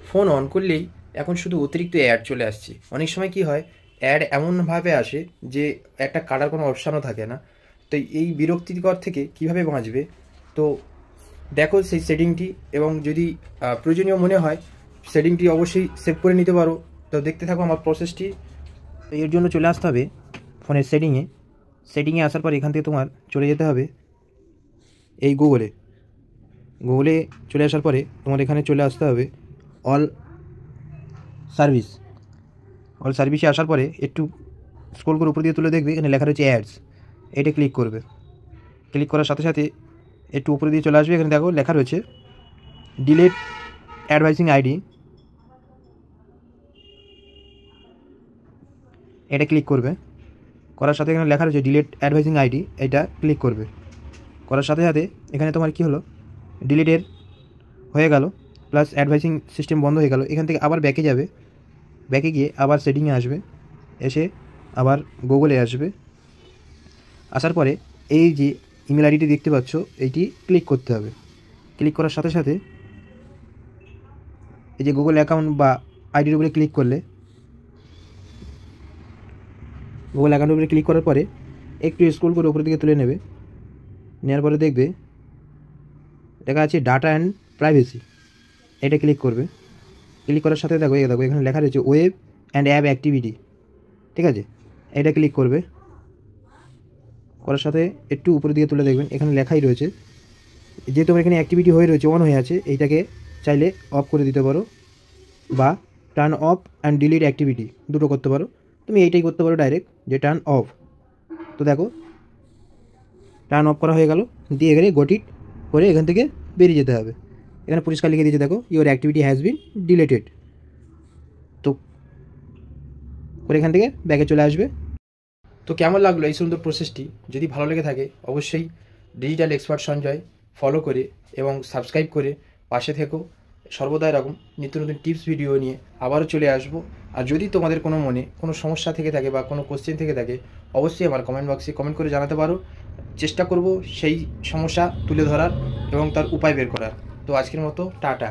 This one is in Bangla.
ফোন অন করলেই এখন শুধু অতিরিক্ত অ্যাড চলে আসছে। অনেক সময় কি হয়, অ্যাড এমনভাবে আসে যে একটা কাটার কোনো অপশানও থাকে না। তো এই বিরক্তিকর থেকে কিভাবে বাঁচবে, তো দেখো সেই সেটিংটি, এবং যদি প্রয়োজনীয় মনে হয় সেটিংটি অবশ্যই সেভ করে নিতে পারো। তো দেখতে থাকো আমার প্রসেসটি। তো এর জন্য চলে আসতে হবে ফোনের সেটিংয়ে আসার পর এখান থেকে তোমার চলে যেতে হবে এই গুগলে চলে আসার পরে তোমার এখানে চলে আসতে হবে অল সার্ভিসে আসার পরে একটু স্ক্রল করে উপর দিয়ে তুলে দেখবে এখানে লেখা রয়েছে অ্যাডস। এটা ক্লিক করবে। ক্লিক করার সাথে সাথে একটু উপরে দিয়ে চলে আসবে, এখানে দেখো লেখা রয়েছে ডিলেট অ্যাডভাইসিং আইডি। এটা ক্লিক করবে। করার সাথে এখানে লেখা রয়েছে ডিলেট অ্যাডভাইসিং আইডি, এটা ক্লিক করবে। করার সাথে সাথে এখানে তোমার কি হলো, ডিলিটের হয়ে গেল, প্লাস অ্যাডভাইসিং সিস্টেম বন্ধ হয়ে গেল। এখান থেকে আবার ব্যাকে যাবে, ব্যাকে গিয়ে আবার সেটিংয়ে আসবে, এসে আবার গুগলে আসবে। আসার পরে এই যে ইমেল আইডিটি দেখতে পাচ্ছ এইটি ক্লিক করতে হবে। ক্লিক করার সাথে সাথে এই যে গুগল অ্যাকাউন্ট বা আইডির উপরে ক্লিক করলে, গুগল অ্যাকাউন্টের উপরে ক্লিক করার পরে একটু স্ক্রল করে উপরের দিকে তুলে নেবে। নেওয়ার পরে দেখবে লেখা আছে ডাটা অ্যান্ড প্রাইভেসি। এটা ক্লিক করবে। ক্লিক করার সাথে দেখো এখানে লেখা রয়েছে ওয়েব অ্যান্ড অ্যাপ অ্যাক্টিভিটি, ঠিক আছে। এটা ক্লিক করবে। করার সাথে একটু উপরের দিকে তুলে দেখবেন এখানে লেখাই রয়েছে, যেহেতু আমার এখানে অ্যাক্টিভিটি হয়ে রয়েছে, অন হয়ে আছে, এইটাকে চাইলে অফ করে দিতে পারো বা turn off and delete activity দুটো করতে পারো। তুমি এইটাই করতে পারো ডাইরেক্ট, যে টার্ন অফ। তো দেখো টার্ন অফ করা হয়ে গেল, দিয়ে এখানে গটিট করে এখান থেকে বেরিয়ে যেতে হবে। এখানে পরিষ্কার লিখে দিয়েছে দেখো your activity has been deleted. তো করে এখান থেকে ব্যাকে চলে আসবে। তো কেমন লাগলো এই সুন্দর প্রসেসটি? যদি ভালো লেগে থাকে অবশ্যই ডিজিটাল এক্সপার্ট সঞ্জয় ফলো করে এবং সাবস্ক্রাইব করে পাশে থেকো। সর্বদা এরকম নিত্য নতুন টিপস ভিডিও নিয়ে আবারও চলে আসবো। আর যদি তোমাদের কোনো মনে কোনো সমস্যা থেকে থাকে বা কোনো কোশ্চেন থেকে থাকে অবশ্যই আমার কমেন্ট বক্সে কমেন্ট করে জানাতে পারো। চেষ্টা করব সেই সমস্যা তুলে ধরার এবং তার উপায় বের করার। তো আজকের মতো টাটা।